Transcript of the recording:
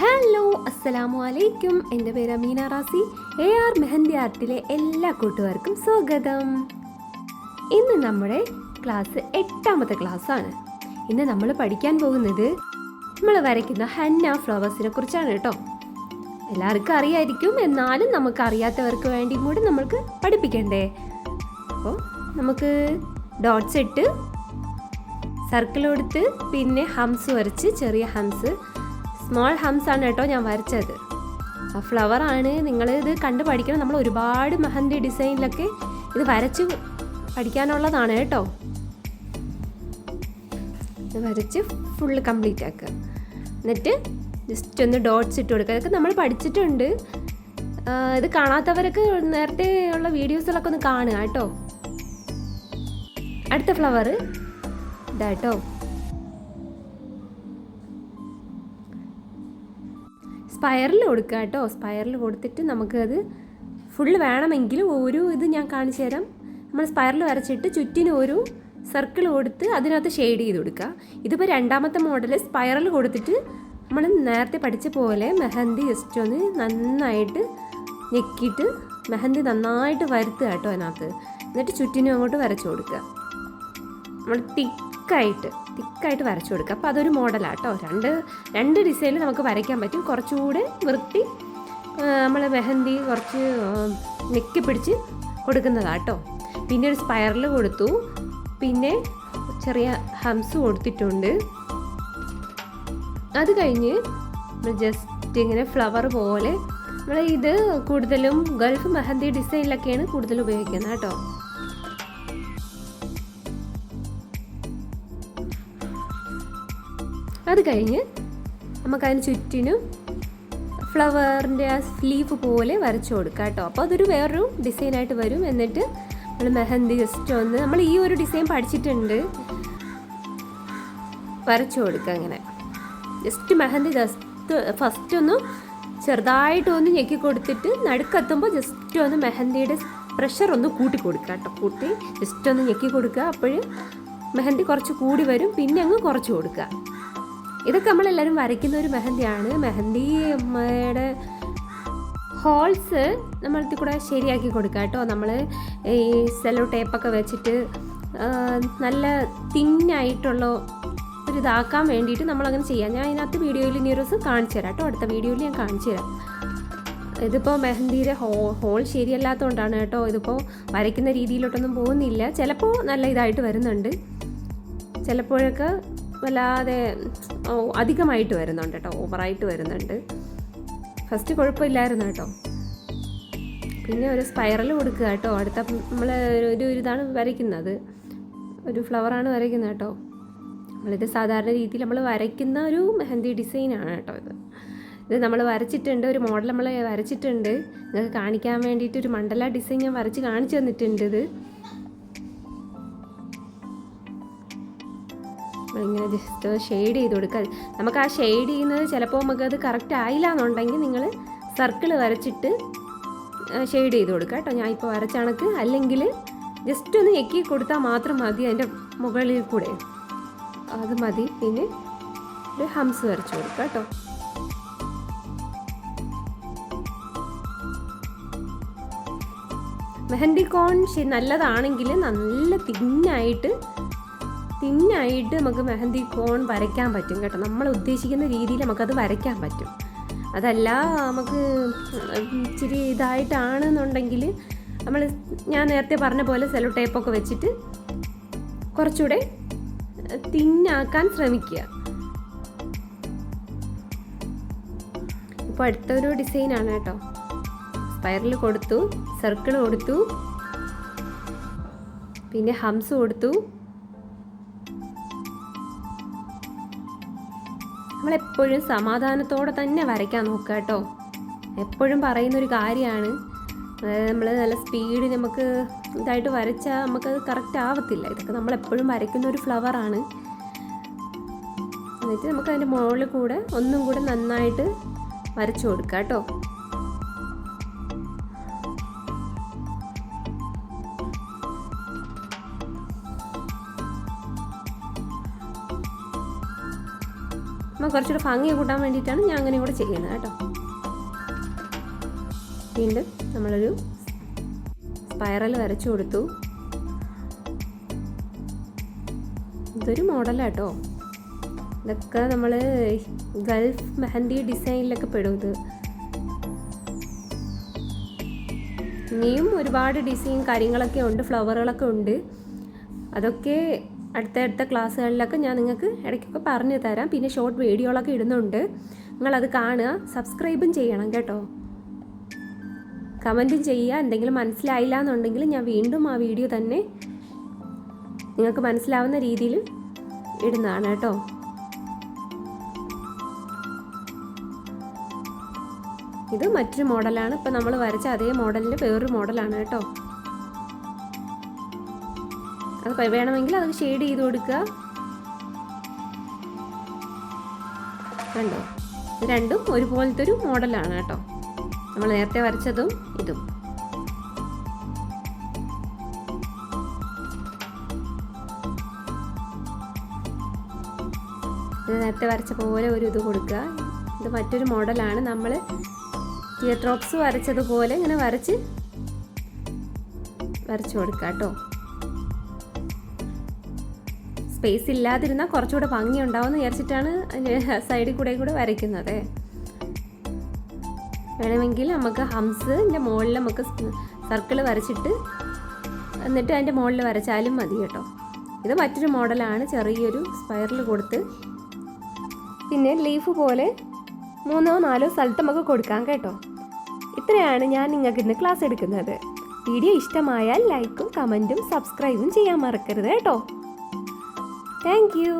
Hello അസ്സലാമു അലൈക്കും. എൻ്റെ പേര് അമീന റാസി. AR മെഹന്തി ആർട്ടിലെ എല്ലാ കൂട്ടുകാർക്കും സ്വാഗതം. ഇന്ന് നമ്മുടെ ക്ലാസ് 8ാമത്തെ ക്ലാസ്സാണ്. ഇന്ന് നമ്മൾ പഠിക്കാൻ പോകുന്നത് നമ്മൾ വരയ്ക്കുന്ന ഹന്ന ഫ്ലവേഴ്സിനെ കുറിച്ചാണ് കേട്ടോ. എല്ലാവർക്കും അറിയായിരിക്കും, എന്നാലും നമുക്ക് അറിയാത്തവർക്ക് വേണ്ടിയും കൂടി നമ്മൾക്ക് പഠിപ്പിക്കണ്ടേ. അപ്പോൾ നമുക്ക് ഡോട്ട്സ് ഇട്ട് സർക്കിൾ കൊടുത്ത് പിന്നെ ഹംസ് വരച്ച്, ചെറിയ ഹംസ്, സ്മോൾ ഹംസ് ആണ് കേട്ടോ ഞാൻ വരച്ചത്. ആ ഫ്ലവറാണ്. നിങ്ങളിത് കണ്ട് പഠിക്കണം. നമ്മൾ ഒരുപാട് മെഹന്തി ഡിസൈനിലൊക്കെ ഇത് വരച്ച് പഠിക്കാനുള്ളതാണ് കേട്ടോ. ഇത് വരച്ച് ഫുള്ള് കംപ്ലീറ്റ് ആക്കുക. എന്നിട്ട് ജസ്റ്റ് ഒന്ന് ഡോട്ട്സ് ഇട്ട് കൊടുക്കുക. അതൊക്കെ നമ്മൾ പഠിച്ചിട്ടുണ്ട്. ഇത് കാണാത്തവരൊക്കെ നേരത്തെ ഉള്ള വീഡിയോസിലൊക്കെ ഒന്ന് കാണുക കേട്ടോ. അടുത്ത ഫ്ലവർ ഇതാട്ടോ. സ്പൈറൽ കൊടുക്കുക കേട്ടോ. സ്പൈറൽ കൊടുത്തിട്ട് നമുക്കത് ഫുള്ള് വേണമെങ്കിൽ ഒരു ഇത് ഞാൻ കാണിച്ചു തരാം. നമ്മൾ സ്പൈറൽ വരച്ചിട്ട് ചുറ്റിനും ഒരു സർക്കിൾ കൊടുത്ത് അതിനകത്ത് ഷെയ്ഡ് ചെയ്ത് കൊടുക്കുക. ഇതിപ്പോൾ 2ാമത്തെ മോഡൽ സ്പൈറൽ കൊടുത്തിട്ട് നമ്മൾ നേരത്തെ പഠിച്ച പോലെ മെഹന്തി ജസ്റ്റ് ഒന്ന് നന്നായിട്ട് ഞെക്കിയിട്ട് മെഹന്തി നന്നായിട്ട് വരുത്തുക കേട്ടോ അതിനകത്ത്. എന്നിട്ട് ചുറ്റിനും അങ്ങോട്ട് വരച്ചു കൊടുക്കുക. നമ്മൾ തിക്കായിട്ട് വരച്ചു കൊടുക്കുക. അപ്പോൾ അതൊരു മോഡലാണ് കേട്ടോ. രണ്ട് ഡിസൈനിൽ നമുക്ക് വരയ്ക്കാൻ പറ്റും. കുറച്ചുകൂടെ വൃത്തി നമ്മൾ മെഹന്തി കുറച്ച് നെക്കി പിടിച്ച് കൊടുക്കുന്നതാണ് കേട്ടോ. പിന്നെ ഒരു സ്പൈറൽ കൊടുത്തു, പിന്നെ ചെറിയ ഹംസ് കൊടുത്തിട്ടുണ്ട്. അത് കഴിഞ്ഞ് നമ്മൾ ജസ്റ്റ് ഇങ്ങനെ ഫ്ലവർ പോലെ നമ്മൾ ഇത് കൂടുതലും ഗൾഫ് മെഹന്തി ഡിസൈനിലൊക്കെയാണ് കൂടുതൽ ഉപയോഗിക്കുന്നത് കേട്ടോ. അത് കഴിഞ്ഞ് നമുക്കതിന് ചുറ്റിനും ഫ്ലവറിൻ്റെ ആ ലീഫ് പോലെ വരച്ചു കൊടുക്കുക കേട്ടോ. അപ്പോൾ അതൊരു വേറൊരു ഡിസൈനായിട്ട് വരും. എന്നിട്ട് നമ്മൾ മെഹന്തി ജസ്റ്റ് ഒന്ന് നമ്മൾ ഈ ഒരു ഡിസൈൻ പഠിച്ചിട്ടുണ്ട്, വരച്ചു കൊടുക്കുക. അങ്ങനെ ജസ്റ്റ് മെഹന്തി ഫസ്റ്റ് ഒന്ന് ചെറുതായിട്ടൊന്ന് ഞെക്കി കൊടുത്തിട്ട് നടുക്കെത്തുമ്പോൾ ജസ്റ്റ് ഒന്ന് മെഹന്തിയുടെ പ്രഷർ ഒന്ന് കൂട്ടി കൊടുക്കുക കേട്ടോ. കൂട്ടി ജസ്റ്റ് ഒന്ന് ഞെക്കി കൊടുക്കുക. അപ്പോൾ മെഹന്തി കുറച്ച് കൂടി വരും. പിന്നെ അങ്ങ് കുറച്ച് കൊടുക്കുക. ഇതൊക്കെ നമ്മളെല്ലാവരും വരയ്ക്കുന്ന ഒരു മെഹന്തിയാണ്. മെഹന്തിയുടെ ഹോൾസ് നമ്മളിത് കൂടെ ശരിയാക്കി കൊടുക്കുക കേട്ടോ. നമ്മൾ ഈ സെല്ലോ ടേപ്പൊക്കെ വെച്ചിട്ട് നല്ല തിന്നായിട്ടുള്ള ഒരു ഇതാക്കാൻ വേണ്ടിയിട്ട് നമ്മളങ്ങനെ ചെയ്യാം. ഞാൻ ഇതിനകത്ത് വീഡിയോയിൽ ഇനി ഒരു ദിവസം കാണിച്ചു തരാം കേട്ടോ. അടുത്ത വീഡിയോയിൽ ഞാൻ കാണിച്ചു തരാം. ഇതിപ്പോൾ മെഹന്തിയുടെ ഹോൾ ശരിയല്ലാത്തതുകൊണ്ടാണ് കേട്ടോ. ഇതിപ്പോൾ വരയ്ക്കുന്ന രീതിയിലോട്ടൊന്നും പോകുന്നില്ല. ചിലപ്പോൾ നല്ല ഇതായിട്ട് വരുന്നുണ്ട്, ചിലപ്പോഴൊക്കെ വല്ലാതെ അധികമായിട്ട് വരുന്നുണ്ട് കേട്ടോ, ഓവറായിട്ട് വരുന്നുണ്ട്. ഫസ്റ്റ് കുഴപ്പമില്ലായിരുന്നു കേട്ടോ. പിന്നെ ഒരു സ്പൈറൽ കൊടുക്കുക കേട്ടോ. അടുത്ത നമ്മൾ ഒരു ഇതാണ് വരയ്ക്കുന്നത്, ഒരു ഫ്ലവറാണ് വരയ്ക്കുന്നത് കേട്ടോ. നമ്മളിത് സാധാരണ രീതിയിൽ നമ്മൾ വരയ്ക്കുന്ന ഒരു മെഹന്തി ഡിസൈനാണ് കേട്ടോ. ഇത് നമ്മൾ വരച്ചിട്ടുണ്ട്, ഒരു മോഡൽ നമ്മൾ വരച്ചിട്ടുണ്ട്. നിങ്ങൾക്ക് കാണിക്കാൻ വേണ്ടിയിട്ട് ഒരു മണ്ഡല ഡിസൈൻ ഞാൻ വരച്ച് കാണിച്ചു തന്നിട്ടുണ്ട്. ഇത് ഇങ്ങനെ ജസ്റ്റ് ഷെയ്ഡ് ചെയ്ത് കൊടുക്കുക. നമുക്ക് ആ ഷെയ്ഡ് ചെയ്യുന്നത് ചിലപ്പോൾ നമുക്കത് കറക്റ്റ് ആയില്ല എന്നുണ്ടെങ്കിൽ നിങ്ങൾ സർക്കിൾ വരച്ചിട്ട് ഷെയ്ഡ് ചെയ്ത് കൊടുക്കുക കേട്ടോ. ഞാൻ ഇപ്പോൾ വരച്ച കണക്ക്. അല്ലെങ്കിൽ ജസ്റ്റ് ഒന്ന് ഞെക്കി കൊടുത്താൽ മാത്രം മതി അതിൻ്റെ മുകളിൽ കൂടെ, അത് മതി. പിന്നെ ഒരു ഹംസ് വരച്ച് കൊടുക്കുക കേട്ടോ. മെഹന്തി കോൺ നല്ലതാണെങ്കിൽ നല്ല തിന്നായിട്ട് നമുക്ക് മെഹന്തി കോൺ വരയ്ക്കാൻ പറ്റും കേട്ടോ. നമ്മൾ ഉദ്ദേശിക്കുന്ന രീതിയിൽ നമുക്കത് വരയ്ക്കാൻ പറ്റും. അതല്ല നമുക്ക് ഇച്ചിരി ഇതായിട്ടാണെന്നുണ്ടെങ്കിൽ ഞാൻ നേരത്തെ പറഞ്ഞ പോലെ സെല്ലോ ടേപ്പൊക്കെ വെച്ചിട്ട് കുറച്ചുകൂടെ തിന്നാക്കാൻ ശ്രമിക്കുക. ഇപ്പോൾ അടുത്തൊരു ഡിസൈനാണ് കേട്ടോ. സ്പൈറൽ കൊടുത്തു, സർക്കിൾ കൊടുത്തു, പിന്നെ ഹംസ് കൊടുത്തു. നമ്മളെപ്പോഴും സമാധാനത്തോടെ തന്നെ വരയ്ക്കാൻ നോക്കുക കേട്ടോ. എപ്പോഴും പറയുന്നൊരു കാര്യമാണ്. നമ്മൾ നല്ല സ്പീഡ് നമുക്ക് ഇതായിട്ട് വരച്ചാൽ നമുക്കത് കറക്റ്റ് ആവത്തില്ല. ഇതൊക്കെ നമ്മളെപ്പോഴും വരയ്ക്കുന്ന ഒരു ഫ്ലവറാണ്. എന്നിട്ട് നമുക്കതിൻ്റെ മുകളിൽ കൂടെ ഒന്നും കൂടെ നന്നായിട്ട് വരച്ചു കൊടുക്കുക കേട്ടോ. കുറച്ചുകൂടെ ഭംഗി കൂട്ടാൻ വേണ്ടിയിട്ടാണ് ഞാൻ അങ്ങനെ കൂടെ ചെയ്യുന്നത് കേട്ടോ. വീണ്ടും നമ്മളൊരു സ്പൈറൽ വരച്ചു കൊടുത്തു. ഇതൊരു മോഡലാട്ടോ. ഇതൊക്കെ നമ്മൾ ഗൾഫ് മെഹന്തി ഡിസൈനിലൊക്കെ പെടും ഇത്. ഇനിയും ഒരുപാട് ഡിസൈൻ കാര്യങ്ങളൊക്കെ ഉണ്ട്, ഫ്ലവറുകളൊക്കെ ഉണ്ട്. അതൊക്കെ അടുത്തടുത്ത ക്ലാസ്സുകളിലൊക്കെ ഞാൻ നിങ്ങൾക്ക് ഇടയ്ക്കൊക്കെ പറഞ്ഞു തരാം. പിന്നെ ഷോർട്ട് വീഡിയോകളൊക്കെ ഇടുന്നുണ്ട്, നിങ്ങളത് കാണുക. സബ്സ്ക്രൈബും ചെയ്യണം കേട്ടോ. കമൻറ്റും ചെയ്യുക. എന്തെങ്കിലും മനസ്സിലായില്ല എന്നുണ്ടെങ്കിൽ ഞാൻ വീണ്ടും ആ വീഡിയോ തന്നെ നിങ്ങൾക്ക് മനസ്സിലാവുന്ന രീതിയിൽ ഇടുന്നതാണ് കേട്ടോ. ഇത് മറ്റൊരു മോഡലാണ്. ഇപ്പം നമ്മൾ വരച്ച അതേ മോഡലിൻ്റെ വേറൊരു മോഡലാണ് കേട്ടോ. അത് വേണമെങ്കിൽ അത് ഷെയ്ഡ് ചെയ്ത് കൊടുക്കുക. കണ്ടോ, ഇത് രണ്ടും ഒരുപോലത്തെ ഒരു മോഡലാണ് കേട്ടോ. നമ്മൾ നേരത്തെ വരച്ചതും ഇതും. ഇത് നേരത്തെ വരച്ച പോലെ ഒരു ഇത് കൊടുക്കുക. ഇത് മറ്റൊരു മോഡലാണ്. നമ്മൾ ടിയർ ഡ്രോപ്സ് വരച്ചതുപോലെ ഇങ്ങനെ വരച്ച് കൊടുക്കുക കേട്ടോ. സ്പേസ് ഇല്ലാതിരുന്നാൽ കുറച്ചുകൂടെ ഭംഗി ഉണ്ടാവുമെന്ന് വിചാരിച്ചിട്ടാണ് സൈഡിൽ കൂടെ വരയ്ക്കുന്നത്. വേണമെങ്കിൽ നമുക്ക് ഹംസിൻ്റെ മുകളിൽ നമുക്ക് സർക്കിൾ വരച്ചിട്ട് എന്നിട്ട് അതിൻ്റെ മുകളിൽ വരച്ചാലും മതി കേട്ടോ. ഇത് മറ്റൊരു മോഡലാണ്. ചെറിയൊരു സ്പൈറൽ കൊടുത്ത് പിന്നെ ലീഫ് പോലെ 3 or 4 സ്ഥലത്ത് നമുക്ക് കൊടുക്കാം കേട്ടോ. ഇത്രയാണ് ഞാൻ നിങ്ങൾക്ക് ഇന്ന് ക്ലാസ് എടുക്കുന്നത്. വീഡിയോ ഇഷ്ടമായാൽ ലൈക്കും കമൻറ്റും സബ്സ്ക്രൈബും ചെയ്യാൻ മറക്കരുത് കേട്ടോ. Thank you.